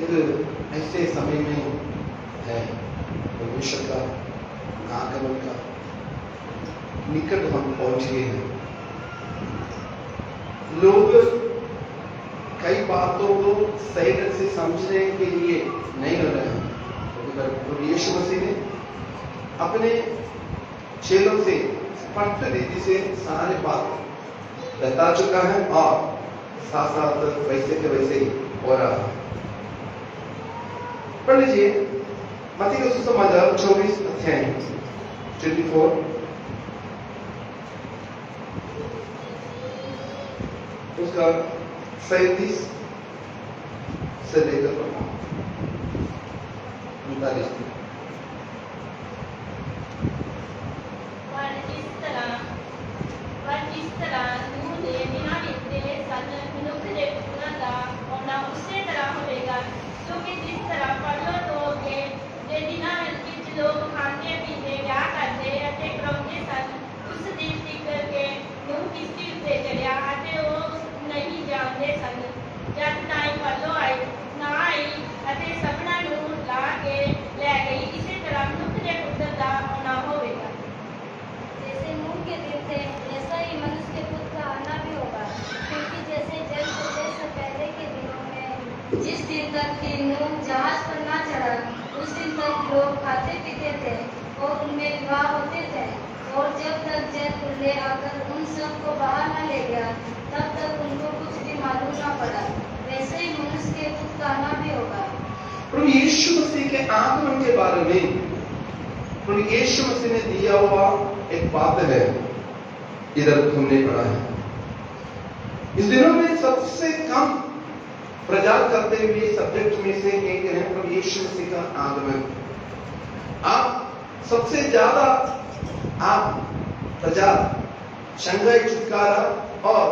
एक ऐसे समय में है परमेश्वर का आगमन का निकट हम पहुंच गए हैं। लोग कई बातों को सही ढंग से समझने के लिए नहीं हो रहे हैं, तो यीशु मसीह ने अपने चेलों से स्पष्ट रीति से सारे बात बता चुका है और साथ साथ वैसे के वैसे ही हो रहा है। पढ़ लीजिए मत्ती का सुसमाचार 24 अध्याय 24 उसका 37 से लेकर 39 जिस तरह नूह दे दिनां बीते सन मनुख दे पुत्तरां दा आउणा उਸੇ तरह होवेगा, क्योंकि जिस तरह परलोक के दिनां विच लोग खांदे पींदे विआह करदे अते कराउंदे सन, उस दिन तिकर के नूह किश्ती उत्ते चढ़िया अते ओह नहीं जाणदे सन जद ताईं परलो ना आई अते सबना नूं ला के लै गई, इसे तरह मनुख दे पुत्तर दा आउणा होवेगा। जैसे नूह के दिन थे ऐसा ही मनुष्य के पुत्र का आना भी होगा, क्योंकि जैसे जल चलने से पहले के दिनों में जिस दिन तक कि नूह जहाज पर ना चढ़ा उस दिन तक लोग खाते पीते थे और उनमें विवाह होते थे, और जब तक जल खुले आकर उन सब को बाहर न ले गया तब तक उनको कुछ भी मालूम न पड़ा। वैसे ही मनुष्य के पुत्र का आना भी होगा। प्रभु यीशु मसीह के आगमन के बारे में प्रभु यीशु मसीह ने दिया हुआ एक बात है, इधर हमने पढ़ा है। इस दिनों में सबसे कम प्रचार करते हुए सब्जेक्ट में से एक है प्रभु यीशु मसीह का आगमन। आप सबसे ज्यादा आप प्रचार शंघाई छुटकारा और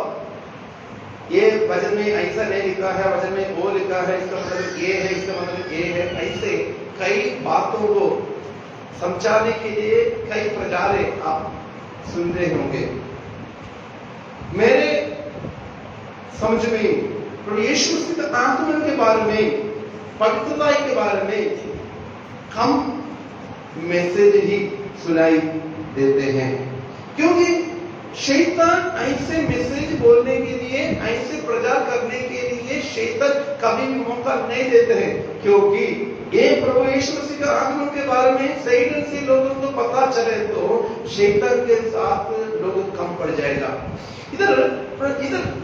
ये वचन में ऐसा नहीं लिखा है, वचन में वो लिखा है, इसका मतलब ये है, इसका मतलब ये है, ऐसे कई बातों को समझाने के लिए कई प्रचारे आप सुन रहे होंगे। मेरे समझ में प्रभु यीशु मसीह के आगमन के बारे में, पवित्रता के बारे में कम मैसेज ही सुनाई देते हैं, क्योंकि शैतान ऐसे मैसेज बोलने के लिए, ऐसे प्रचार करने के लिए शैतान कभी भी मौका नहीं देते हैं, क्योंकि ये प्रभु यीशु मसीह के आगमन के बारे में सही ढंग से लोगों को पता चले तो शैतान के साथ लोग कम पड़ जाएगा। इधर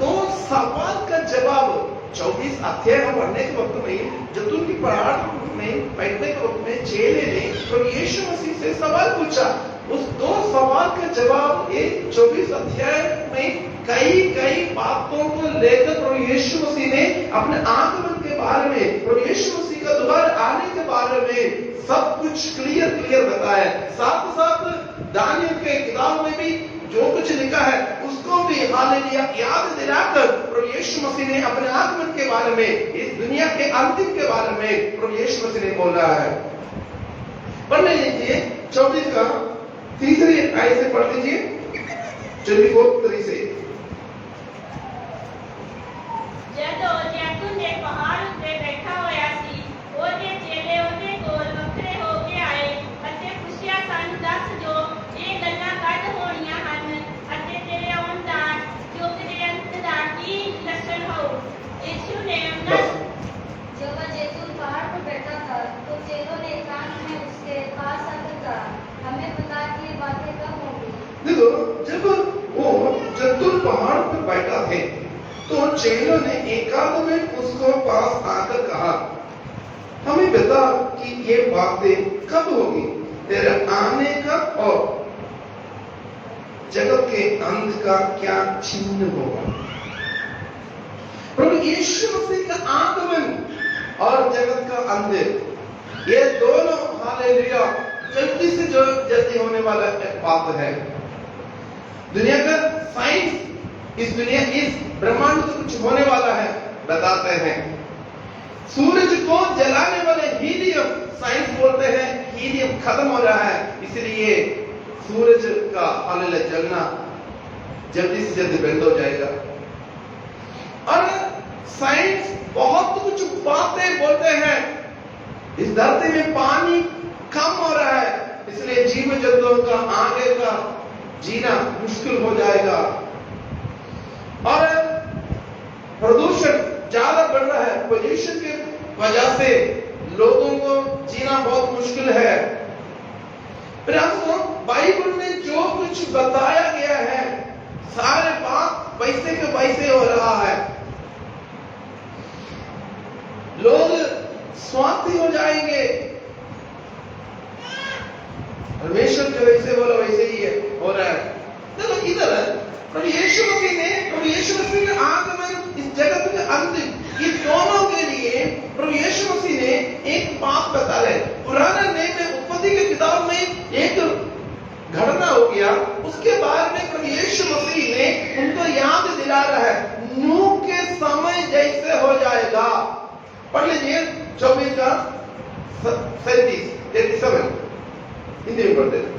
दो सवाल का जवाब 24 अध्याय हम पढ़ने के वक्त में जैतून की पहाड़ में बैठने के वक्त में चेले ने प्रभु यीशु मसीह से सवाल पूछा। उस दो सवाल का जवाब ये 24 अध्याय में कई बातों को लेकर प्रभु यीशु मसीह ने अपने आगमन के बारे में, प्रभु यीशु मसीह का दोबारा आने के बारे में सब कुछ क्लियर बताया। साथ साथ दानियल के किताब में भी जो कुछ लिखा है उसको भी हालेलुया याद दिलाकर प्रभु यीशु मसीह ने अपने आगमन के बारे में, इस दुनिया के अंतिम के बारे में प्रभु यीशु मसीह ने बोला है। पढ़ लीजिए 24 का तीसरी आयत से पढ़ लीजिए 24 से। ਜਦੋਂ ਜੈਤੂਨ ਦੇ ਪਹਾੜ ਉੱਤੇ ਬੈਠਾ ਹੋਇਆ ਸੀ, ਉਹਦੇ ਚੇਲੇ ਉਹਦੇ ਕੋਲ ਵੱਖਰੇ ਹੋ ਕੇ ਆਏ ਅਤੇ ਪੁੱਛਿਆ, ਸਾਨੂੰ ਦੱਸ ਜੋ ਇਹ ਗੱਲਾਂ ਕਦ ਹੋਣੀਆਂ ਹਨ ਅਤੇ ਤੇਰੇ ਆਉਣ ਦਾ ਯੁੱਗ ਦੇ ਅੰਤ ਦਾ ਕੀ ਲੱਛਣ ਹੋਊ। यीशु ने जब वह जैतून पहाड़ पर बैठा था तो चेलों ने एकांत में उसके पास आकर कहा, हमें बता कि ये बातें कब होंगी। देखो, जब वो जैतून पहाड़ पर बैठा थे तो चेलों ने एकांत में उसको पास आकर कहा, हमें बता कि ये बातें कब होगी, तेरे आने का और जगत के अंत का क्या चिन्ह होगा। प्रभु यीशु मसीह का आगमन और जगत का अंत, ये दोनों हालेलुया जल्दी से जल्दी होने वाला एक बात है। दुनिया का साइंस इस ब्रह्मांड में कुछ होने वाला है बताते हैं। सूरज को जलाने वाले हीलियम, साइंस बोलते हैं हीलियम खत्म हो रहा है, इसलिए सूरज का हालेलुया जलना जल्दी से जल्दी बंद हो जाएगा। और साइंस बहुत कुछ बातें बोलते हैं। इस धरती में पानी कम हो रहा है, इसलिए जीव जंतुओं का आगे का जीना मुश्किल हो जाएगा। और प्रदूषण ज्यादा बढ़ रहा है, पोल्यूशन की वजह से लोगों को जीना बहुत मुश्किल है। फिर आपको बाइबल में जो कुछ बताया गया है, सारे बात वैसे के वैसे हो रहा है। लोग स्वार्थी हो जाएंगे, परमेश्वर जो वैसे बोला वैसे ही है हो रहा है। देखो इधर प्रभु यीशु मसीह के आगमन इस जगत के अंतिम, ये दोनों के लिए प्रभु यीशु मसीह ने एक बात बता रहे। पुराने नियम में उत्पत्ति के किताब में एक घटना हो गया, उसके बाद में प्रभु यीशु मसीह ने उनको याद दिला रहा है, नूह के समय जैसे हो जाएगा। पढ़ लीजिए 24 का 37 हिंदी में पढ़ते हैं।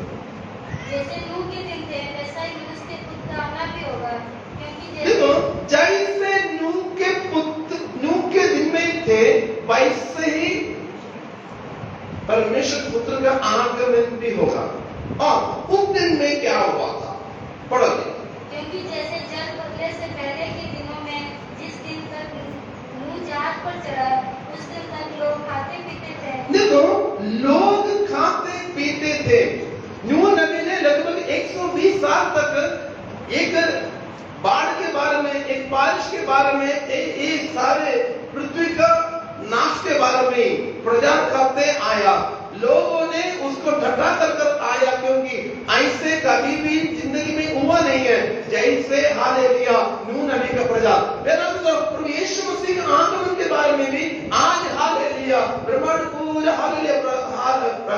जैसे नूह के दिन थे वैसा ही मनुष्य के पुत्र का आना भी होगा, क्योंकि देखो जैसे नूह के दिन में थे वैसे ही परमेश्वर पुत्र का आगमन भी होगा। और उस दिन में क्या हुआ था, पढ़ोगे। क्योंकि जैसे जल बदले से पहले के दिनों में जिस दिन तक नूह जहाज पर चढ़ा, उस दिन तक लोग खाते पीते थे। देखो लोग खाते पीते थे। नूह नबी ने लगभग 120 साल तक एक बाढ़ के बारे में, एक बारिश के बारे में, एक सारे पृथ्वी का नाश के बारे में प्रचार करते आया। लोगों ने उसको ठट्ठा कर आया, क्योंकि ऐसे कभी भी जिंदगी में हुआ नहीं है जैसे हालेलुया नूह नबी का प्रचार। प्रभु यीशु मसीह के आगमन के बारे में भी आज हालेलुया ब्रह्मांड पूरा हालेलुया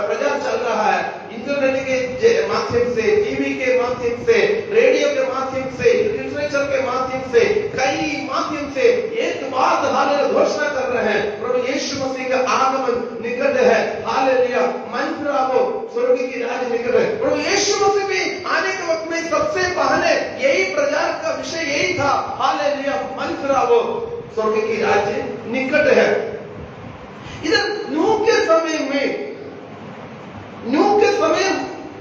प्रचार चल रहा है। इंटरनेट के माध्यम से, टीवी के माध्यम से, रेडियो के माध्यम से, लिटरेचर के माध्यम से, कई माध्यम से एक बात हालेलुया घोषणा कर रहे हैं, प्रभु यीशु मसीह का आगमन निकट है। हालेलुया मन फिरावो, स्वर्ग की राज्य निकट है। प्रभु यीशु मसीह भी आने के वक्त में सबसे पहले यही प्रचार का विषय यही था, हालेलुया मन फिरावो, स्वर्ग की राज्य निकट है। इधर नूह के समय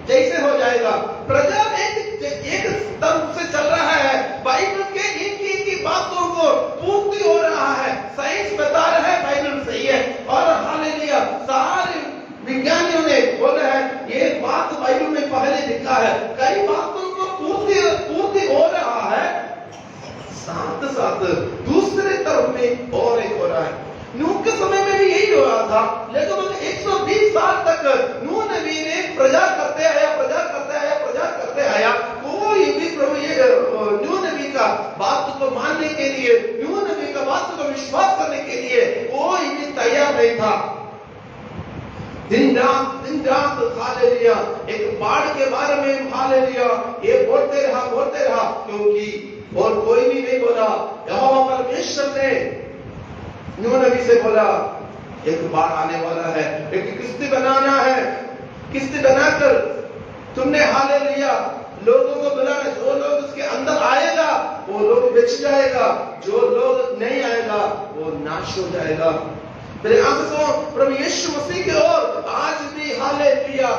जैसे हो जाएगा, प्रचार एक तरफ से चल रहा है, बाइबल के एक ही बातों को पूर्ति हो रहा है। साइंस बता रहा है बाइबल सही है, और हालेलुया सारे विज्ञानियों ने बोला है ये बात बाइबल में पहले लिखा है। कई बातों को पूर्ति हो रहा है, साथ साथ दूसरे तरफ में और एक हो रहा है। नूह के समय में भी यही हो रहा था, लेकिन 120 साल तक नूह नबी ने प्रचार करते आया। कोई भी प्रभु ये नूह नबी का बात को मानने के लिए, नूह नबी का बात को विश्वास करने के लिए कोई भी तैयार नहीं था। दिन रात हालेलुया एक बाढ़ के बारे में हालेलुया ये बोलते रहा, क्योंकि और कोई भी नहीं बोला। यहोवा परमेश्वर ने नूह नबी से बोला एक बाढ़ आने वाला है, एक किस्ती बनाना है, किस्ती बनाकर तुमने हालेलुया लोगों को बुलाना, जो लोग उसके अंदर आएगा वो लोग बच जाएगा, जो लोग नहीं आएगा वो नाश हो जाएगा। मेरे आंसू प्रभु यीशु मसीह की ओर आज भी हालेलुया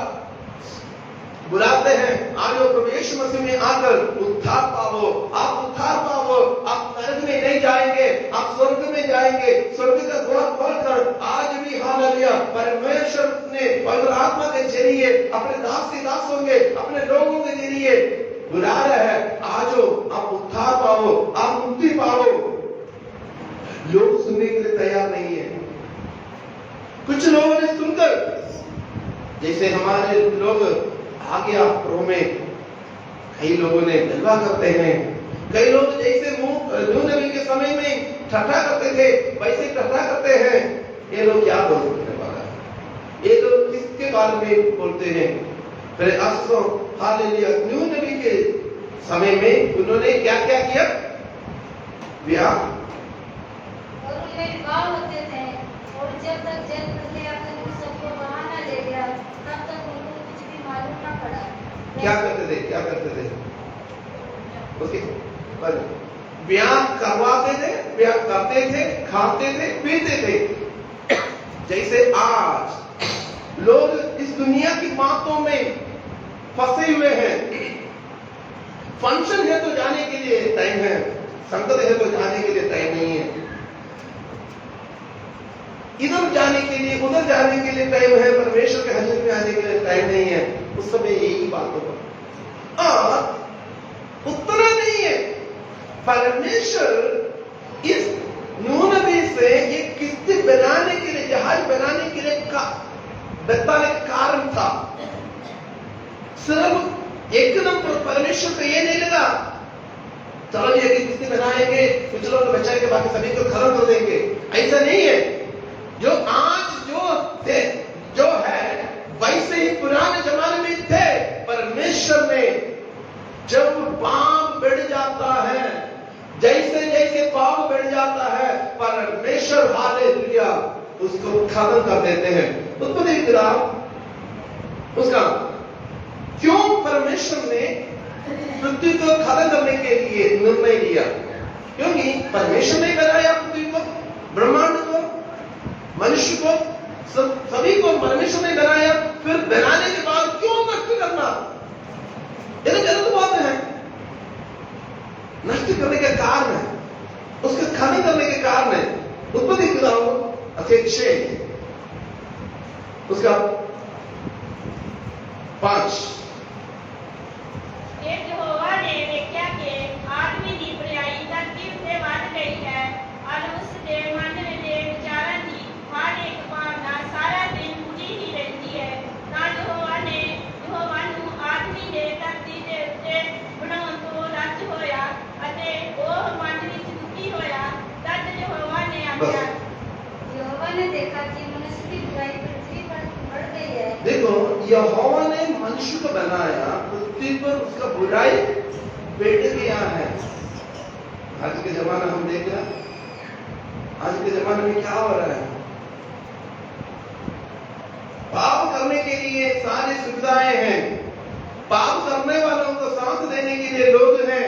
बुलाते हैं। आज प्रभु यीशु मसीह में आकर उद्धार पाओ, आप उद्धार पाओ, आप नरक में नहीं जाएंगे, आप स्वर्ग में जाएंगे। स्वर्ग का द्वार खोलकर आज भी हालेलुया परमेश्वर ने पवित्र आत्मा के जरिए अपने दास होंगे, अपने लोगों के जरिए बुला रहा है, आजो आप उद्धार पाओ, आप मुक्ति पाओ। लोग सुनने के लिए तैयार नहीं है। कुछ लोगों ने सुनकर, जैसे हमारे लोग आ गया प्रभु में, कई लोगों ने गलबा करते हैं, कई लोग जैसे नूह नबी के समय में ठट्ठा करते थे वैसे ठट्ठा करते हैं। ये लोग क्या बोलने वाला है, ये लोग किसके बारे में बोलते हैं। फिर अफसोस हालेलुया नूह नबी के समय में उन्होंने क्या क्या किया, ब्याह और उनमें विवाह होते थे, और जब तक जल प्रलय आकर उन सबको बहा न ले गया, तब तक उनको कुछ भी मालूम न पड़ा। क्या करते थे उसके पर ब्याह करवाते थे, प्यार करते थे, खाते थे, पीते थे। जैसे आज लोग इस दुनिया की बातों में फंसे हुए हैं। फंक्शन है तो जाने के लिए टाइम है, संगत है तो जाने के लिए टाइम नहीं है, इधर जाने के लिए उधर जाने के लिए टाइम है, परमेश्वर के हजूर में आने के लिए टाइम नहीं है। उस समय यही बात होगा। और उतना नहीं है, परमेश्वर इस नूह नबी से ये किस्ती बनाने के लिए, जहाज बनाने के लिए बताने का कारण था। सिर्फ एकदम परमेश्वर को ये नहीं लगा चलो ये किस्ती बनाएंगे, कुछ लोग बचाएंगे, बाकी सभी को खत्म कर देंगे, ऐसा नहीं है। जो आज जो है वैसे ही पुराने जमाने में थे। परमेश्वर ने जब पाप बढ़ जाता है, जैसे जैसे पाप बढ़ जाता है, परमेश्वर हालेलुया उसको खत्म कर देते हैं। उसको देख रहा उसका क्यों परमेश्वर ने पृथ्वी को खत्म करने के लिए निर्णय लिया? क्योंकि परमेश्वर ने बनाया पृथ्वी को, ब्रह्मांड को, मनुष्य को, सभी को परमेश्वर ने बनाया। फिर बनाने के बाद क्यों नष्ट करना? ये तो गलत बात है। नष्ट करने का कारण है, उसके खत्म करने के कारण है। उत्पत्ति किताब अध्याय 6 उसका 5। यहोवा ने देखा कि आदमी की बुराई धरती से बढ़ गई है और उसके मन में विचारा थी हर एक भावना सारा दिन बुरी ही रहती है। ना यहोवा ਨੂੰ आदमी ने धरती ਦੇ ਉੱਤੇ ਬਣਾਉਣ ਤੋਂ ਰੱਜ ਹੋਇਆ ਅਤੇ ਉਹ ਮਨ ਵਿੱਚ ਦੁਖੀ ਹੋਇਆ। तद यहोवा ने आज्ञा यहोवा ने देखा कि मनुष्य की बुराई पृथ्वी पर बढ़ गई है। देखो, यहोवा ने मनुष्य को बनाया, पृथ्वी पर उसका बुराई बढ़ गया है। आज के जमाना हम देख रहे हैं, आज के जमाने में क्या हो रहा है? पाप करने के लिए सारी सुविधाएं हैं, पाप करने वालों को साथ देने के लिए लोग हैं,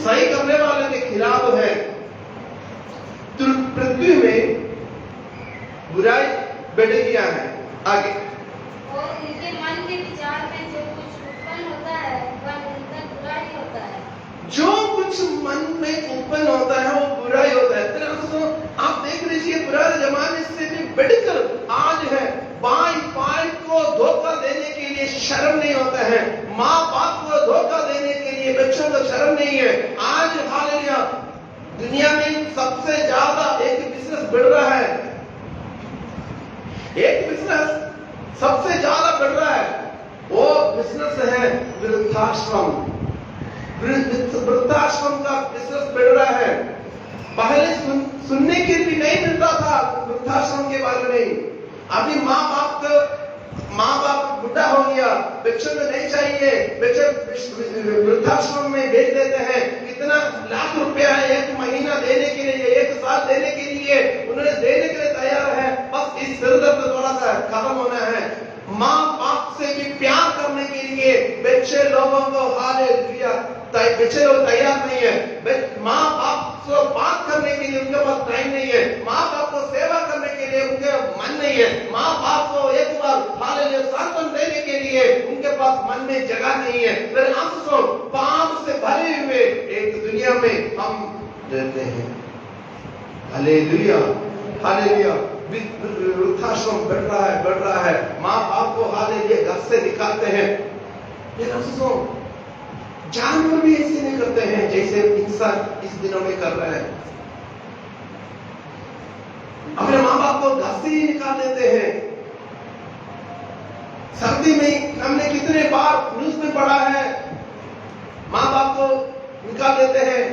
सही करने वालों के खिलाफ है। तो पृथ्वी में बुराई बढ़ गया है। आगे और उनके मन के विचार में जो कुछ उत्पन्न होता है वह निरंतर बुरा ही होता है। जो कुछ मन में उत्पन्न होता है वो बुरा ही होता है। तो आप देख लीजिए, पुराने जमाने से भी बढ़कर आज है, बाई को धोखा देने के लिए शर्म नहीं होता है, माँ बाप को धोखा देने के लिए बच्चों को शर्म नहीं है। आज हालेलुया दुनिया में सबसे ज्यादा एक बिजनेस बढ़ रहा है, एक बिजनेस सबसे ज्यादा बढ़ रहा है, वो बिजनेस है वृद्धाश्रम। वृद्धाश्रम का बिजनेस बढ़ रहा है। पहले सुनने के भी नहीं मिलता था वृद्धाश्रम के बारे में। अभी माँ बाप बुढ़ा हो गया, बच्चों को नहीं चाहिए, बच्चे वृद्धाश्रम में भेज देते हैं। कितना लाख रुपया है एक महीना देने के लिए, एक साल देने के लिए उन्होंने देने के लिए तैयार है। बस इस सिरदर्द थोड़ा सा खत्म होना है। माँ बाप से भी प्यार करने के लिए बच्चे लोगों को हालेलुया बच्चे लोग तैयार नहीं है। माँ बाप से बात करने के लिए उनके पास टाइम नहीं है, माँ बाप को सेवा करने के लिए उनके मन नहीं है, माँ बाप को एक बार हालेलुया सांत्वना देने के लिए उनके पास मन में जगह नहीं है। फिर अफसोस पाप से भरे हुए एक दुनिया में हम रहते हैं। हालेलुया हालेलुया वृद्धाश्रम बढ़ रहा है। माँ बाप को हालेलुया घर से निकालते हैं। फिर अफसोस जानवर भी ऐसे नहीं करते हैं जैसे इंसान इस दिनों में कर रहे हैं। अपने माँ बाप को घर से ही निकाल देते हैं। सर्दी में हमने कितने बार न्यूज में पढ़ा है, माँ बाप को निकाल देते हैं।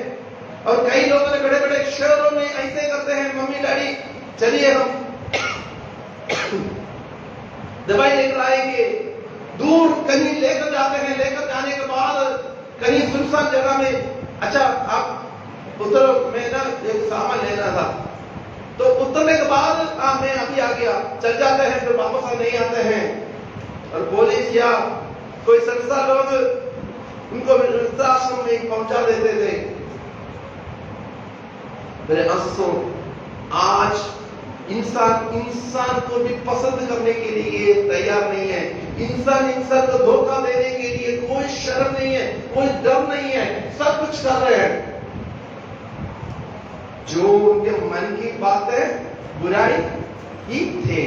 और कई लोगों ने बड़े बड़े शहरों में ऐसे करते हैं, मम्मी डैडी चलिए हम दवाई लेकर आएंगे, दूर कहीं लेकर जाते हैं। लेकर जाने के बाद कहीं सुनसान जगह में, अच्छा आप उतरो, मैं ना एक सामान लेना था, तो उतरने के बाद मैं अभी आ गया, चल जाते हैं, फिर वापस नहीं आते हैं। और पुलिस या कोई संस्था लोग उनको वृद्धाश्रम में पहुंचा देते थे। मेरे आंसू आज इंसान को भी पसंद करने के लिए तैयार नहीं है। इंसान को धोखा देने के लिए कोई शर्म नहीं है, कोई डर नहीं है, सब कुछ कर रहे हैं। जो उनके मन की बात है बुराई ही थे।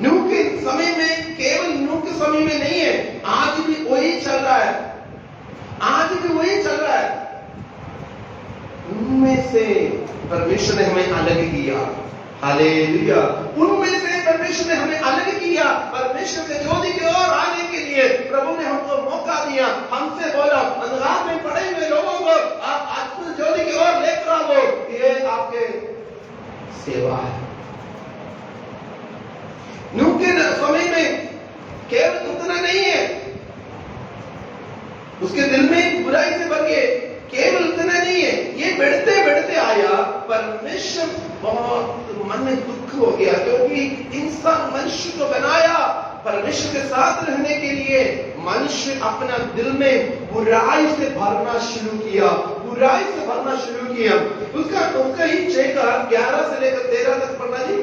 नूह के समय में, केवल नूह के समय में नहीं है, आज भी वही चल रहा है, आज भी वही चल रहा है। उनमें से परमेश्वर ने हमें अलग किया, हालेलुया। उनमें से परमेश्वर ने हमें अलग किया, परमेश्वर के ज्योति की ओर आने के लिए प्रभु ने हमको मौका दिया। हमसे बोला, अंधकार में पड़े हुए लोगों को आप आत्म ज्योति की ओर लेकर आओ, ये आपके सेवा है। नूह के समय में केवल उतना नहीं है, उसके दिल में बुराई से भर गए, केवल उतना नहीं है, ये बढ़ते बढ़ते आया। परमेश्वर बहुत मन में दुख हो गया, क्योंकि इंसान मनुष्य को बनाया परमेश्वर के साथ रहने के लिए। मनुष्य अपना दिल में बुराई से भरना शुरू किया, बुराई से भरना शुरू किया। उसका ही 6:11 से लेकर 13 तक पढ़ना जी।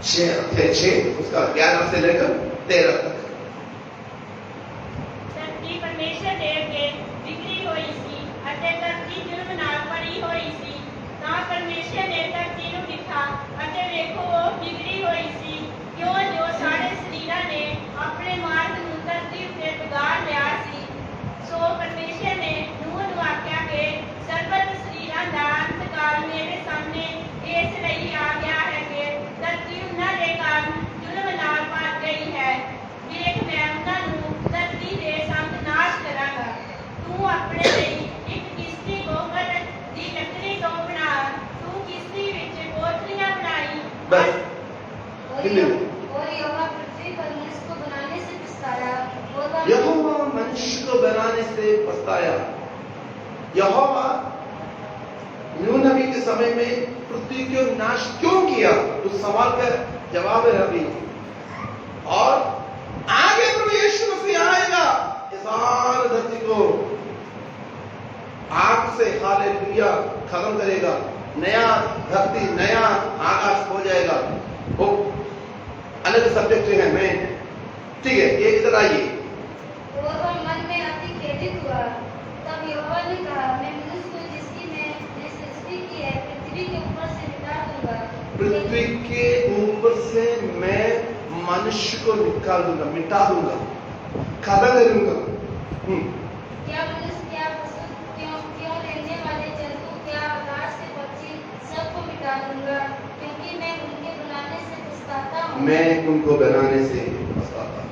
6 उसका 11 से लेकर 13 तक। धरती परमेश्वर ਦੇ ਅੱਗੇ ਵਿਗੜੀ ਹੋਈ ਸੀ ਅਤੇ ਧਰਤੀ ਜ਼ੁਲਮ ਨਾਲ ਭਰੀ ਹੋਈ ਸੀ। ਤਾਂ ਪਰਮੇਸ਼ਰ ਨੇ ਧਰਤੀ ਨੂੰ ਦੇਖਾ ਅਤੇ ਵੇਖੋ ਉਹ ਵਿਗੜੀ ਹੋਈ ਸੀ, ਕਿਉਂ ਜੋ ਸਾਡੇ ਸਰੀਰਾਂ ਨੇ ਆਪਣੇ ਮਾਰਗ ਨੂੰ ਧਰਤੀ ਉੱਤੇ ਵਿਗਾੜ ਲਿਆ ਸੀ। ਸੋ ਪਰਮੇਸ਼ਰ ਨੇ ਨੂਹ ਨੂੰ ਆਖਿਆ ਕਿ ਸਰਬਤ ਸਰੀਰਾਂ ਦਾ ਅੰਤਕਾਲ ਮੇਰੇ ਸਾਹਮਣੇ ਇਸ ਲਈ ਆ ਗਿਆ ਹੈ ਕਿ ਧਰਤੀ ਉਹਨਾਂ ਦੇ ਕਾਰਨ ਜ਼ੁਲਮ ਨਾਲ ਭਰ ਗਈ ਹੈ। ਵੇਖ ਮੈਂ ਉਹਨਾਂ ਨੂੰ ਧਰਤੀ ਦੇ ਸੰਗ ਨਾਸ਼ ਕਰਾਂਗਾ। ਤੂੰ ਆਪਣੇ ਲਈ ਇੱਕ ਕਿਸ਼ਤੀ ਗੋਬਰ ਦੀ ਲੱਕੜੀ ਤੋਂ ਬਣਾ। ਤੂੰ ਕਿਸ਼ਤੀ ਵਿੱਚ ਕੋਠੜੀਆਂ ਬਣਾਈ। बस और यहोवा पृथ्वी पर मनुष्य को बनाने से पछताया। यहोवा मनुष्य को बनाने से पछताया। यहोवा नूह नबी के समय में पृथ्वी को नाश क्यों किया, उस सवाल का जवाब है अभी। और आगे प्रभु यीशु मसीह आएगा, इस सारी धरती को आग से हालेलुया खत्म करेगा, नया धरती नया आकाश हो जाएगा। वो अलग सब्जेक्ट है, मैं ठीक है, ये इधर आइए। और वह मन में अति खेदित हुआ। तब यहोवा ने कहा, मैं मनुष्य को जिसकी मैंने सृष्टि की है पृथ्वी के ऊपर से मिटा दूंगा। पृथ्वी के ऊपर से मैं मनुष्य को निकाल दूंगा, मिटा दूंगा, खत्म करूंगा। क्या मनुष्य, क्या पशु, क्यों रहने वाले जंतु, क्या आकाश के पक्षी, सबको मिटा दूंगा, क्योंकि मैं उनके बनाने से पछताता हूँ। मैं उनको बनाने से पछताता हूँ।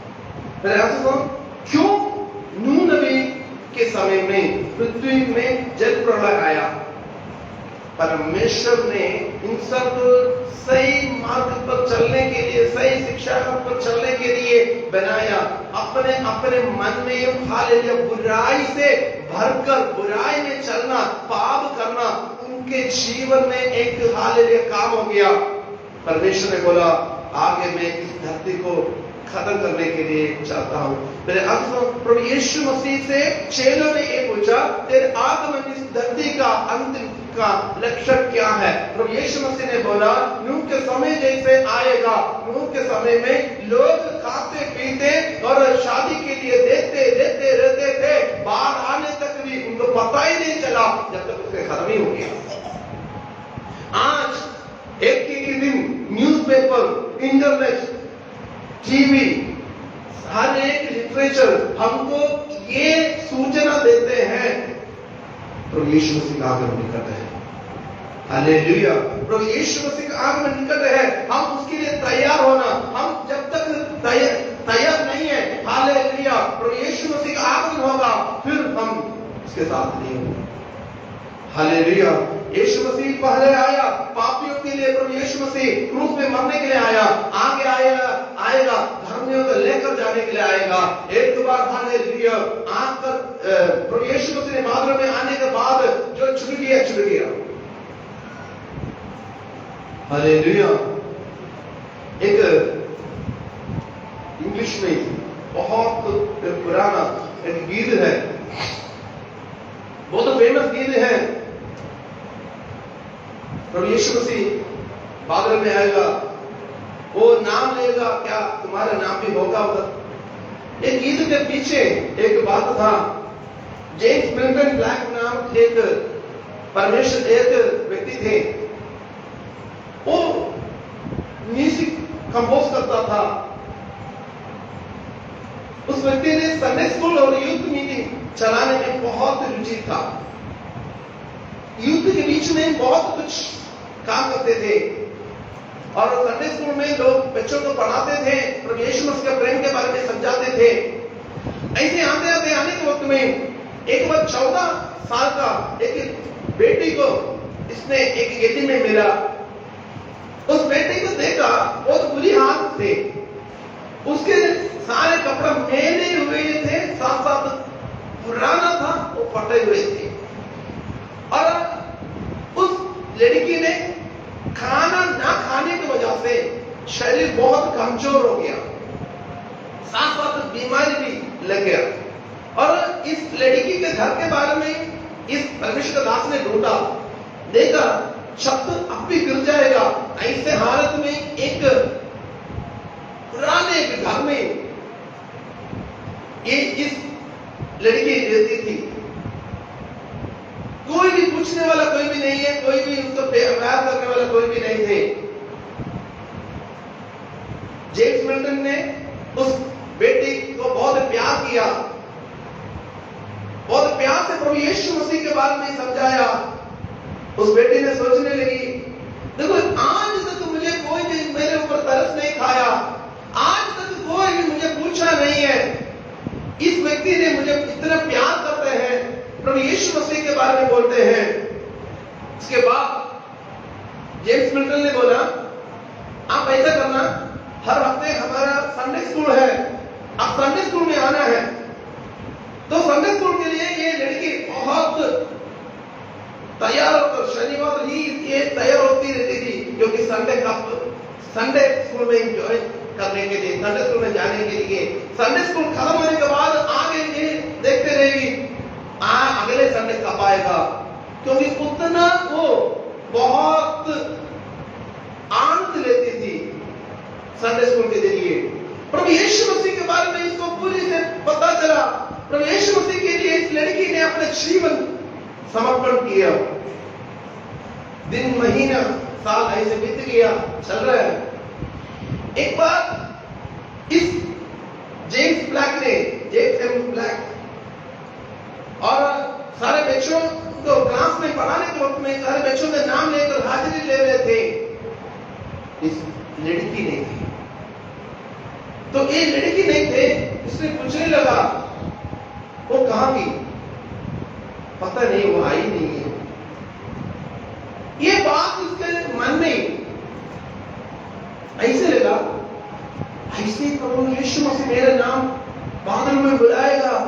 फिर ऐसा सुनो, क्यों नूह नबी के समय में पृथ्वी में जल प्रलय आया? परमेश्वर ने इंसान को सही मार्ग पर चलने के लिए, सही शिक्षा पर चलने के लिए बनाया। अपने अपने मन में हालेलुया बुराई से भरकर, बुराई में चलना, पाप करना उनके जीवन में एक हालेलुया काम हो गया। परमेश्वर ने बोला, आगे मैं इस धरती को खत्म करने के लिए चाहता हूं। मेरे प्रभु यीशु मसीह से चेलों ने ये पूछा, तेरे आगमन इस धरती का अंतिम का लक्ष्य क्या है? प्रभु यीशु मसीह ने बोला, नूह के समय जैसे आएगा। नूह के समय में लोग खाते पीते और शादी के लिए देते रहते थे, बाढ़ आने तक भी उनको पता ही नहीं चला जब तक उसके खत्म ही हो गया। आज एक ही दिन न्यूज़पेपर, इंटरनेट, टीवी, हर एक लिटरेचर हमको ये सूचना देते हैं, प्रभु यीशु मसीह का आगमन निकट है। हालेलुया, प्रभु यीशु मसीह का आगमन निकट है। हम उसके लिए तैयार होना, हम जब तक तैयार नहीं है, हालेलुया, प्रभु यीशु मसीह का आगमन होगा, फिर हम उसके साथ नहीं होंगे। हालेलुया, यीशु मसीह पहले आया पापियों के लिए, प्रभु यीशु मसीह क्रूस पे मरने के लिए आया, आगे आएगा धर्मियों को लेकर जाने के लिए आएगा। एक बार हालेलुया आकर प्रभु यीशु मसीह ने मार्ग में आने के बाद जो छूट गया। हालेलुया, एक इंग्लिश में बहुत पुराना एक गीत है, बहुत फेमस गीत है, प्रभु यीशु मसीह बादल में आएगा, वो नाम लेगा, क्या तुम्हारा नाम भी होगा उधर। एक गीत के पीछे एक बात था। जेम्स मिल्टन ब्लैक नाम एक परमेश्वर एक व्यक्ति थे, वो म्यूजिक कंपोज करता था। उस व्यक्ति ने संडे स्कूल और यूथ मीटिंग चलाने में बहुत रुचि था। यूथ के बीच में बहुत कुछ काम करते थे और संडे स्कूल में लोग बच्चों को पढ़ाते थे, प्रभु यीशु मसीह के प्रेम के बारे में समझाते थे। ऐसे आते आने के वक्त में एक बार 14 साल का एक बेटी को इसने एक गेटी में मिला। उस बेटी को देखा, बहुत बुरी हालत थे, उसके सारे कपड़े मैले हुए थे, साथ साथ पुराना था, वो फटे हुए थे। और उस लड़की ने खाना ना खाने की वजह से शरीर बहुत कमजोर हो गया, साथ साथ बीमारी भी लग गया। और इस लड़की के घर के बारे में इस परमेश्वर दास ने ढूंढा, देखा शब्द अब भी गिर जाएगा। ऐसे हालत में एक पुराने घर में ये इस लड़की रहती थी। कोई भी पूछने वाला कोई भी नहीं है, कोई भी उसको प्यार करने वाला कोई भी नहीं थे। जेम्स मिल्टन ने उस बेटी को बहुत प्यार किया, बहुत प्यार से प्रभु यीशु मसीह के बारे में समझाया। उस बेटी ने सोचने लगी, देखो आज तक मुझे कोई भी मेरे ऊपर तरस नहीं खाया, आज तक कोई भी मुझे पूछा नहीं है, इस व्यक्ति ने मुझे इतना प्यार करते हैं, प्रभु यीशु मसीह के बारे में बोलते हैं। उसके बाद जेम्स मिल्टन ने बोला, आप ऐसा करना, हर हफ्ते हमारा संडे स्कूल है, आप संडे स्कूल में आना है। तो संडे स्कूल के लिए ये लड़की बहुत तैयार होकर शनिवार ही ये तैयार होती रहती थी, क्योंकि संडे स्कूल में एंजॉय करने के लिए, संडे स्कूल में जाने के लिए। संडे स्कूल खत्म होने के बाद आगे ये देखते रहेगी अगले संडे कब आएगा, क्योंकि उतना वो बहुत आनंद लेती थी संडे स्कूल के जरिए। प्रभु यीशु मसीह के बारे में इसको पूरी से पता चला। प्रभु यीशु मसीह के लिए इस लड़की ने अपना जीवन समर्पण किया। दिन महीना साल ऐसे बीत गया, चल रहा है। एक बार इस जेम्स एम ब्लैक और सारे बच्चों को क्लास में पढ़ाने के वक्त में सारे बच्चों के नाम लेकर हाजिरी ले रहे थे। इस लड़की नहीं थी, तो ये लड़की नहीं थे, उसने पूछने लगा वो कहां गई, पता नहीं, वो आई नहीं है। ये बात उसके मन में ऐसे लगा, ऐसे प्रभु यीशु मसीह मेरा नाम बादल में बुलाएगा,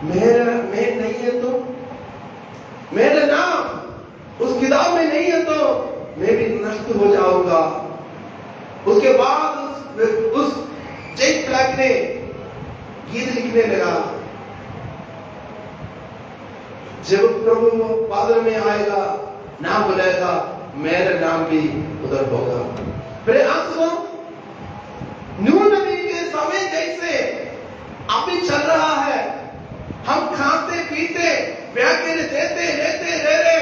मैं नहीं है तो, मेरा नाम उस किताब में नहीं है तो मैं भी नष्ट हो जाऊंगा। उसके बाद उस जेम्स ब्लैक ने गीत लिखने लगा, जब प्रभु बादल में आएगा, नाम बुलाएगा, मेरा नाम भी उधर होगा। फिर आप सुनो, नूह नबी के समय जैसे अभी चल रहा है, हम खाते पीते ब्याह के लिए देते लेते रह रहे,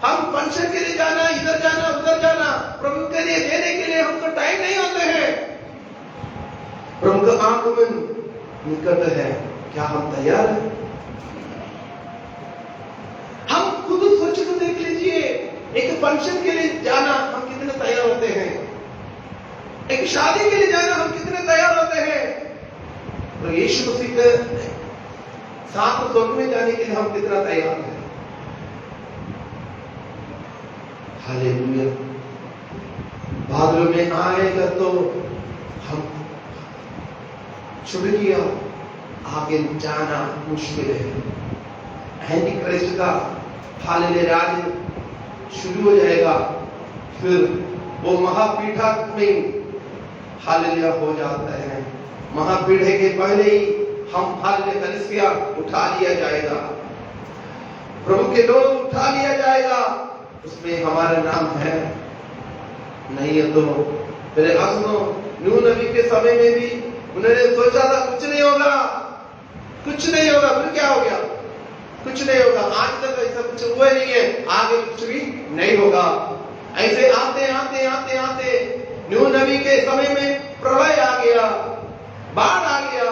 हम फंक्शन के लिए जाना, इधर जाना उधर जाना, प्रभु के लिए देने के लिए हमको टाइम नहीं होते हैं। प्रभु का आगमन निकट है, क्या हम तैयार हैं? हम खुद सोच कर देख लीजिए, एक फंक्शन के लिए जाना हम कितने तैयार होते हैं, एक शादी के लिए जाना हम कितने तैयार होते हैं, तो यीशु मसीह के साथ स्वर्ग में जाने के लिए हम कितना तैयार हैं। हालेलुया। बादलों में आएगा तो हम शुरू किया, आगे जाना मुश्किल है। एंटी क्राइस्ट का हालेलुया राज शुरू हो जाएगा, फिर वो महापीठा में हालेलुया हो जाता है। महापीढ़े के पहले ही हम हालेलुया कलीसिया उठा लिया जाएगा। प्रभु के लोग उठा लिया जाएगा, उसमें हमारा नाम है। नहीं है तो मेरे आसनों नूह नबी के समय में भी उन्होंने सोचा था कुछ नहीं होगा, कुछ नहीं होगा, फिर क्या हो गया? कुछ नहीं होगा। आज तक ऐसा कुछ हुआ नहीं है, आगे कुछ भी नहीं होगा। ऐसे आते आते आते आते नूह नबी के समय में प्रलय आ गया, बाढ़ आ गया,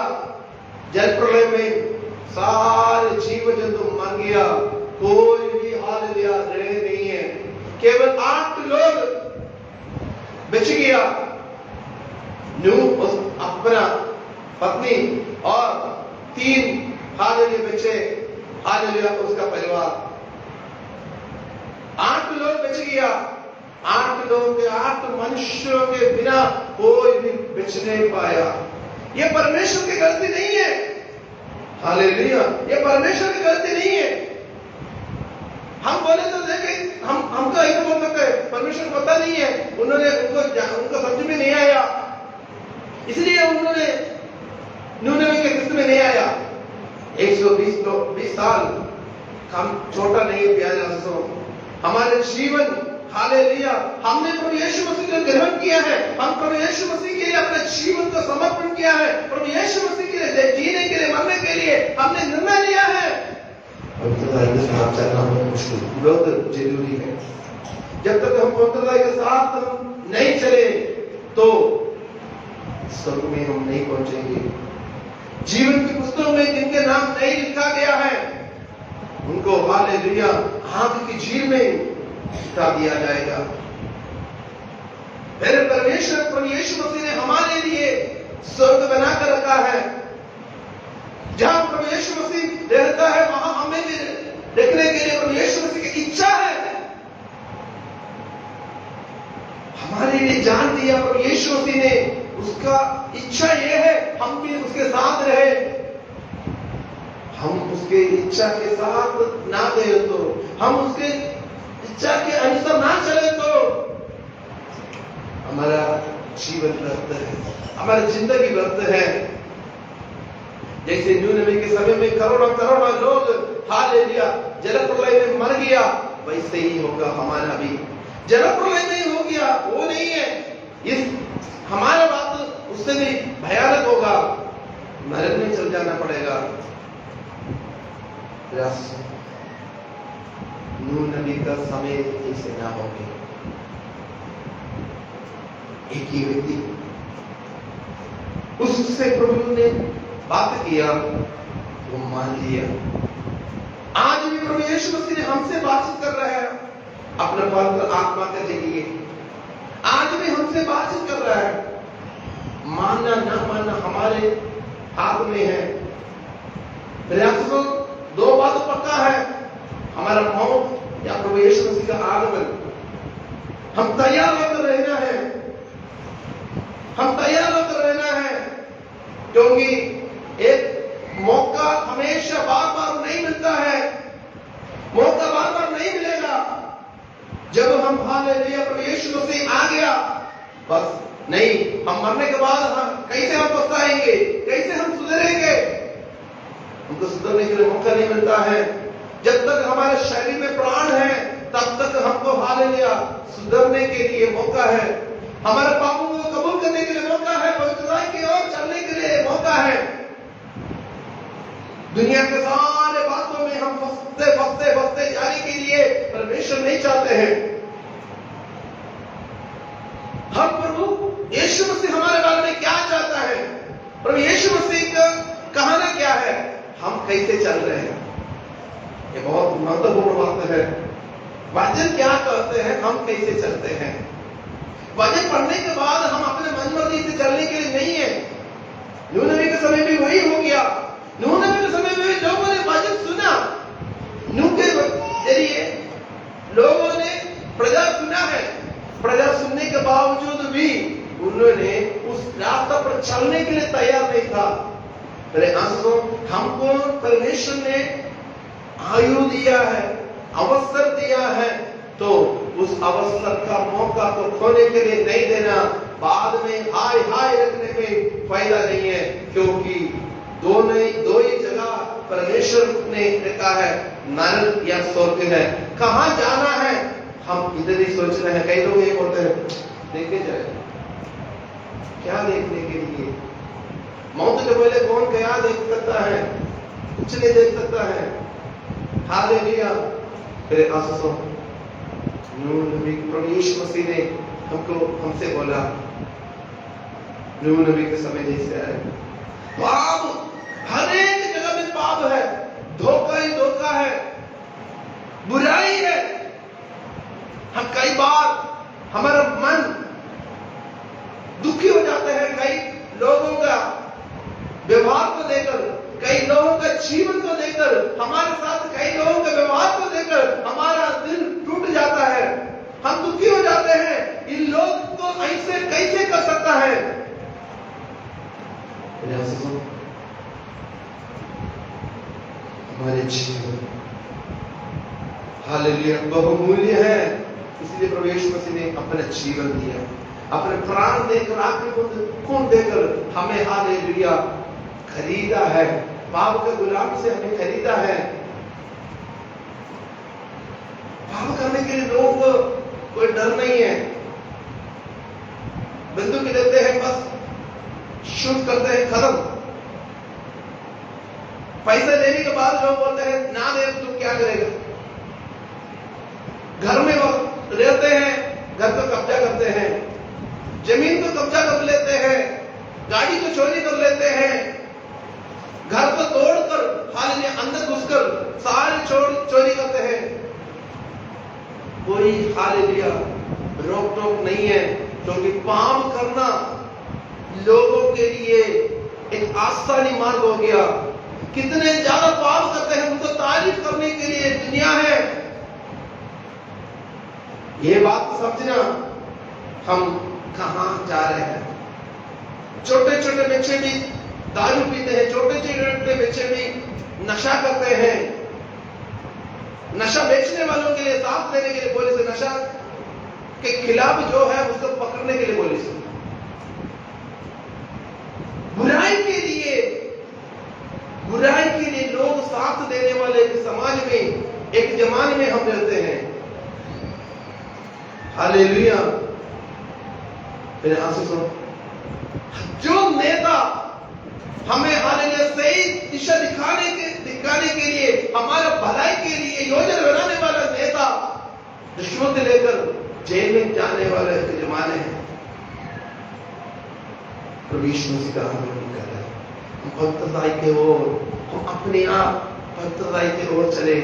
जल प्रलय में सारे जीव जंतु मर गया, कोई भी हालेलुया रहे नहीं है, केवल 8 लोग बच गया। नूह उस अपना पत्नी और 3 हालेलुया बच्चे, हालेलुया उसका परिवार, 8 लोग बच गया। 8 लोगों के 8 मनुष्यों के बिना कोई भी बच नहीं पाया। ये परमेश्वर की गलती नहीं है, हालेलुया, ये परमेश्वर की गलती नहीं है। हम बोले तो देखें, हमको ऐसा बोल सकते हैं परमेश्वर पता नहीं है, उनको समझ में नहीं आया, इसलिए उन्होंने नूह नबी के किस्से में नहीं आया। 120 साल कम छोटा नहीं है प्यारे दोस्तों। हमारे जीवन हालेलुया, हमने प्रभु यीशु मसीह को ग्रहण किया है, हम प्रभु यीशु मसीह के लिए अपने जीवन को समर्पण किया है, प्रभु यीशु मसीह के लिए जीने के लिए, मरने के लिए हमने निर्णय लिया है। बहुत जरूरी है। जब तक हम पवित्रता के साथ नहीं चले तो स्वर्ग में हम नहीं पहुंचेंगे। जीवन की पुस्तकों में जिनके नाम नहीं लिखा गया है उनको हालेलुया आग की झील में छिटा दिया जाएगा। मेरे परमेश्वर प्रभु यीशु मसीह ने हमारे लिए स्वर्ग बनाकर रखा है, जहां प्रभु यीशु मसीह रहता है वहां हमें भी देखने के लिए प्रभु यीशु मसीह की इच्छा है। हमारे लिए जान दिया प्रभु यीशु मसीह ने, उसका इच्छा यह है हम भी उसके साथ रहे। हम उसके इच्छा के साथ ना गए तो, हम उसके इच्छा के अनुसार ना चले तो हमारा जीवन व्यर्थ है, हमारी जिंदगी व्यर्थ है। जैसे नूह नबी के समय में करोड़ों करोड़ों लोग हालेलुया जल प्रलय में मर गया, वैसे ही होगा हमारा भी। जल प्रलय नहीं हो गया वो नहीं है, इस हमारा बात उससे भी भयानक होगा, नरक में चल जाना पड़ेगा। नूह नबी का समय ऐसे ना होगी। एक ही व्यक्ति उससे प्रभु ने बात किया, वो मान लिया। आज भी प्रभु यीशु मसीह ने हमसे बातचीत कर रहा है अपने पवित्र आत्मा के जरिए। आज भी हमसे बातचीत कर रहा है। मानना ना मानना हमारे हाथ में है। प्रयास को 2 बात पक्का है, हमारा मौत या प्रभु यीशु मसीह का आगमन। हम तैयार होकर रहना है, हम तैयार होकर रहना है, क्योंकि एक मौका हमेशा बार बार नहीं मिलता है, मौका बार बार नहीं मिलेगा। जब हम हालेलुया प्रभु यीशु मसीह आ गया बस नहीं, हम मरने के बाद कैसे हम पछताएंगे, कैसे हम सुधरेंगे? हमको सुधरने के लिए मौका नहीं मिलता है। जब तक हमारे शरीर में प्राण है तब तक हमको हालेलुया सुधरने के लिए मौका है, हमारे पापों को कबूल करने के लिए मौका है, पवित्रता की ओर चलने के लिए मौका है। दुनिया के सारे बातों में हम फंसते जाने के लिए परमेश्वर नहीं चाहते हैं। हम प्रभु यीशु मसीह हमारे बारे में क्या चाहता है, प्रभु यीशु मसीह का कहना क्या है, हम कैसे चल रहे हैं, ये बहुत महत्वपूर्ण बात है। वचन क्या कहते हैं, हम कैसे चलते हैं। वचन पढ़ने के बाद हम अपने मनमर्जी से चलने के लिए नहीं है। नूह नबी के समय भी वही हो गया। नूह नबी के समय में लोगों ने वचन सुना, नूह के जरिए लोगों ने प्रजा सुना है। प्रजा सुनने के बावजूद भी उन्होंने उस रास्ते पर चलने के लिए तैयार नहीं था। मेरे आंसू, हमको परमेश्वर ने आयु दिया है, अवसर दिया है, तो उस अवसर का मौका को खोने के लिए नहीं देना। बाद में हाय हाय रखने में फायदा नहीं है, क्योंकि दो ही जगह परमेश्वर ने कहा है नरक या स्वर्ग है, कहां जाना है हम इधर ही सोच रहे हैं। कई लोग ये बोलते हैं देखे जाए, क्या देखने के लिए? मौत के पहले कौन क्या देख सकता है? कुछ नहीं देख सकता है। हालेलुया। फिर आसुसो नूह नबी प्रभु यीशु मसीह ने हमसे बोला, नूह नबी के समय जैसे आए, पाप हर एक जगह में पाप है, धोखा ही धोखा है, बुराई है। हम कई बार हमारा मन दुखी हो जाते हैं कई लोगों का व्यवहार को लेकर, कई लोगों का जीवन को लेकर, हमारे साथ कई लोगों के व्यवहार को लेकर हमारा दिल टूट जाता है, हम दुखी हो जाते हैं। इन लोग को ऐसे कैसे कर सकता है? हमारे जीवन हालेलुया बहुमूल्य है, इसलिए प्रभु यीशु मसीह ने अपना जीवन दिया, अपने प्राण देकर, आखिरी खून देकर हमें हालेलुया खरीदा है। पाप के गुलाम से हमें खरीदा है। पाप करने के लिए लोगों को कोई डर नहीं है, बंदूक देते हैं, बस शूट करते हैं, खत्म। पैसे देने के बाद लोग बोलते हैं ना दे तो क्या करेगा? घर में रहते हैं, घर को कब्जा करते हैं, जमीन को कब्जा कर लेते हैं, गाड़ी को चोरी कर लेते हैं, घर को तोड़कर हालेलुया अंदर घुसकर सारे चोरी करते हैं। कोई हालेलुया रोक टोक नहीं है, क्योंकि पाप करना लोगों के लिए एक आसानी मार्ग हो गया। कितने ज्यादा पाप करते हैं, उनको तारीफ करने के लिए दुनिया है। ये बात समझना हम कहां जा रहे हैं। छोटे छोटे बच्चे भी दारू पीते हैं, छोटे छोटे बच्चे भी नशा करते हैं। नशा बेचने वालों के लिए साथ लेने के लिए पुलिस, नशा के खिलाफ जो है उसको पकड़ने के लिए पुलिस, बुराई के लिए लोग साथ देने वाले समाज में एक जमाने में हम रहते हैं। हालेलुया। मेरे आंसू सुनो, जो नेता हमें हालेलुया सही दिशा दिखाने के लिए, हमारा भलाई के लिए योजना बनाने वाला नेता रिश्वत लेकर जेल में जाने वाले जमाने हैं। प्रभु यीशु मसीह का हम नहीं कर रहे, हम पवित्रता की ओर, हम अपने आप पवित्रता की ओर चले।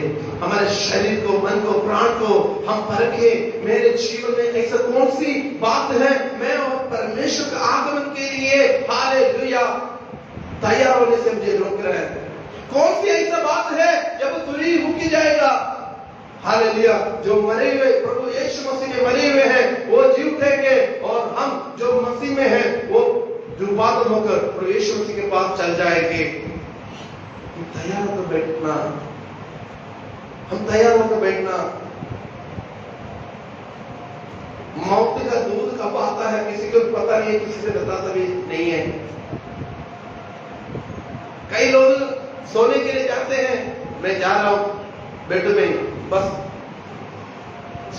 हमारे शरीर को, मन को, प्राण को हम परखे। मेरे जीवन में ऐसा कौन सी बात है मैं और परमेश्वर के आगमन के लिए हालेलुया तैयार होने से मुझे रोक रहा है? कौन सी ऐसा बात है जब दूरी मुक्की जाएगा? हालेलुया। जो मरे हुए प्रभु यीशु मसीह में मरे हुए हैं वो जी उठेंगे, और हम जो मसीह में हैं वो रूपांतरित होकर प्रभु यीशु मसीह के पास चल जाएंगे। हम तैयार होकर बैठना, हम तैयार होकर बैठना। मौत का दूध कब आता है किसी को पता नहीं है, किसी से बताता भी नहीं है। कई लोग सोने के लिए जाते हैं, मैं जा रहा हूं बेड में, बस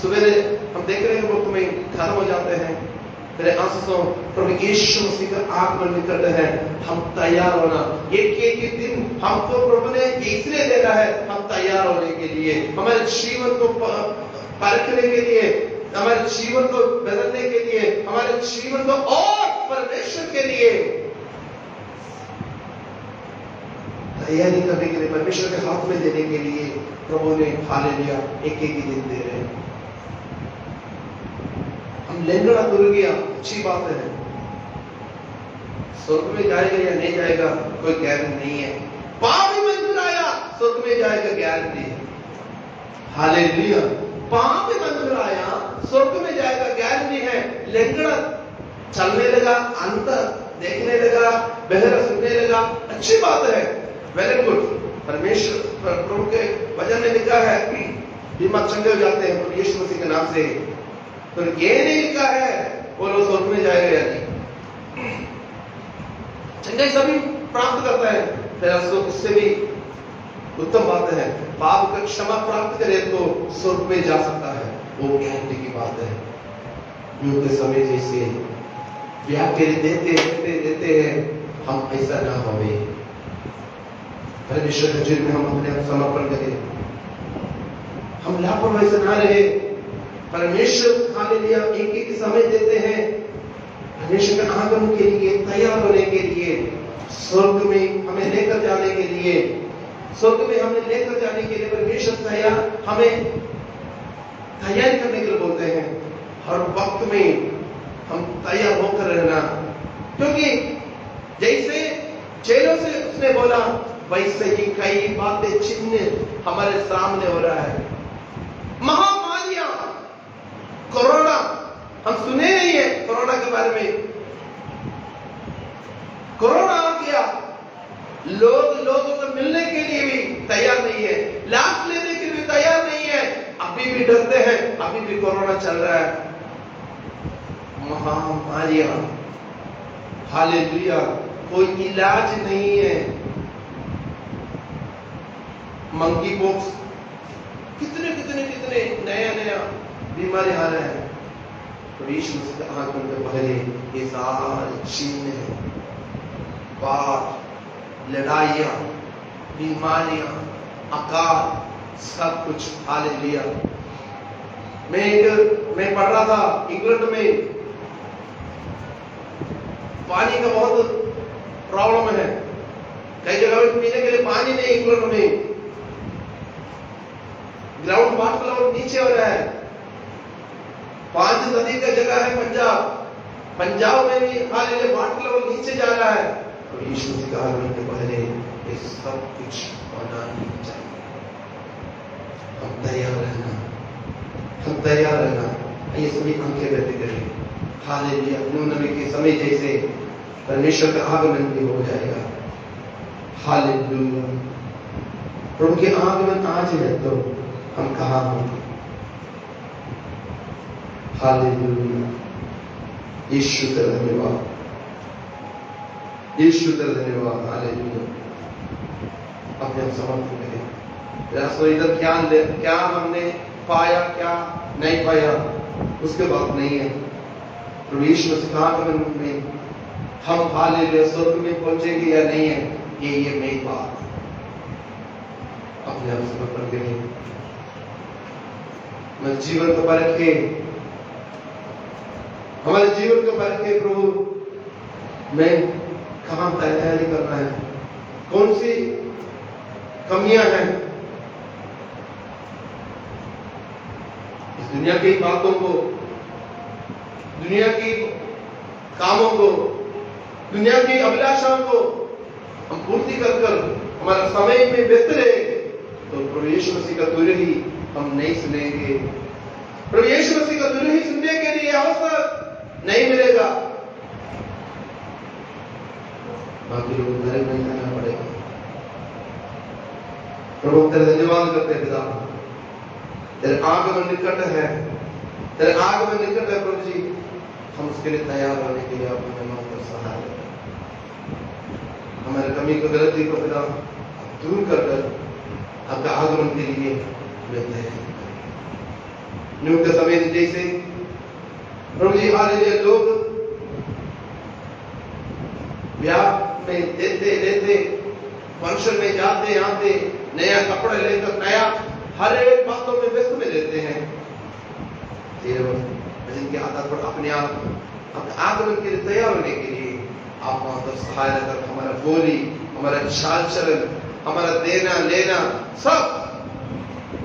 सवेरे हम देख रहे हैं वक्त में खत्म हो जाते हैं। मेरे आंसू प्रभु यीशु मसीह का आगमन निकट है, हम तैयार होना। एक दिन हमको प्रभु ने इसलिए देना है हम तैयार होने के लिए, हमारे जीवन को परखने के लिए, हमारे जीवन को बदलने के लिए, हमारे जीवन को और परमेश्वर के लिए तैयारी करने के लिए, परमेश्वर के हाथ में देने के लिए प्रभु ने हालेलुया एक ही दिन दे रहे हैं। हम लेंगड़ा तुर गया, अच्छी बात है, स्वर्ग में जाएगा या नहीं जाएगा कोई गारंटी नहीं है। पाप ही मंजूर आया, स्वर्ग में जाएगा गारंटी है। हालेलुया। पाप ही मंजूर आया, स्वर्ग में जाएगा गारंटी है। लेंगड़ा चलने लगा, अंतर देखने लगा, बहरा सुनने लगा, अच्छी बात है, वेरी गुड। परमेश्वर प्रभु के वचन में लिखा है बीमार चंगे हो जाते हैं प्रभु यीशु मसीह के नाम से, तो ये नहीं लिखा है वो लोग स्वर्ग में जाएगा या नहीं। चंगाई सभी प्राप्त करता है, फिर उससे भी उत्तम बात है। पाप का क्षमा प्राप्त करे तो स्वर्ग में जा सकता है, वो गारंटी की बात है। यूं के समय जैसे ब्याह के देते हैं, हम ऐसा ना होवे। परमेश्वर के हजूर में हम अपने आप समर्पण करें, हम लापरवाही से ना रहे। परमेश्वर हालेलुया एक एक समय देते हैं परमेश्वर के आगमन के लिए, तैयार होने के लिए, स्वर्ग में हमें लेकर जाने के लिए, स्वर्ग में हमें लेकर जाने के लिए परमेश्वर तैयार, हमें तैयारी करने के लिए बोलते हैं। हर वक्त में हम तैयार होकर रहना, क्योंकि जैसे चेलों से उसने बोला वैसे ही कई बातें चिन्ह हमारे सामने हो रहा है। महामारियां, कोरोना, हम सुने नहीं है कोरोना के बारे में। कोरोना आ गया, लोगों को मिलने के लिए भी तैयार नहीं है, लाश लेने के लिए भी तैयार नहीं है, अभी भी डरते हैं, अभी भी कोरोना चल रहा है। महामारियां, हालेलुया, कोई इलाज नहीं है। मंकी पॉक्स, कितने नया बीमारी आ रहा है। तो यीशु मसीह के आगमन के पहले ये सारे चिन्ह है, बाढ़, लड़ाइयां, बीमारियां, अकाल, सब कुछ हालेलुया। मैं पढ़ रहा था इंग्लैंड में पानी का बहुत प्रॉब्लम है, कई जगह में पीने के लिए पानी नहीं। इंग्लैंड में ग्राउंड वाटर लेवल नीचे हो रहा है। 5 नदी का जगह है पंजाब में भी हालेलुया वाटर लेवल नीचे जा रहा है। तो यीशु मसीह के आगमन के पहले ये सब कुछ होना ही चाहिए। हम तैयार रहना। ये सभी आंखें बंद करें। हालेलुया, नूह नबी के समय जैसे परमेश्वर का आगमन भी हो जाएगा। हालेलुया, प्रभु के आगमन आज है तो हम कहाँ होंगे? हालेलुया, यीशु का धन्यवाद, यीशु का धन्यवाद। हालेलुया, अपने आप समर्पण करें। इधर क्या हमने पाया, क्या नहीं पाया, उसके बात नहीं है। प्रभु यीशु मसीह के आगमन में हम हालेलुया स्वर्ग में पहुंचेंगे या नहीं है, ये मेरी बात। अपने आप समर्पण करें। मैं जीवन को परख के, हमारे जीवन को परख के प्रभु मैं कहां तैयारी करना है, कौन सी कमियां हैं, इस दुनिया की बातों को, दुनिया की कामों को, दुनिया की अभिलाषाओं को हम पूर्ति कर हमारा समय में व्यस्त रहे तो प्रभु यीशु मसीह का तुरही ही हम नहीं सुनेंगे। प्रभु यीशु मसीह का तुरही ही सुनने के लिए अवसर नहीं मिलेगा। बाकी लोग घर में जाना पड़ेगा। प्रभु तेरा धन्यवाद करते पिता, तेरे आगमन निकट है, तेरे आगमन निकट है प्रभु जी। हम उसके लिए तैयार होने के लिए आप हमें मात्र सहाय करें। हमारे कमी को, गलती को पिता दूर कर आपका आगमन के लिए हमें तैयार करें। नूह के समय जैसे प्रभु जी हालेलुया, लोग ब्याह में देते फंक्शन में जाते आते, नया कपड़े लेकर नया हर एक बातों में व्यस्त में रहते हैं। जिनके आधार पर अपने आप आगमन के लिए तैयार होने के लिए आप वहां पर सहायता कर, हमारा बोली, हमारा चाल चलन, हमारा देना लेना सब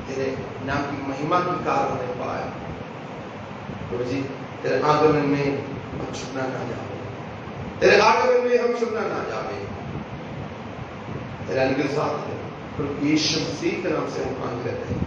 तेरे नाम की महिमा की कारण होने पाए। प्रभु जी तेरे आगमन में हम छूटना ना जाए, तेरे आगमन में हम छूटना ना जाए। तेरा अनुग्रह साथ है, प्रभु यीशु मसीह के नाम से हम मांग लेते हैं।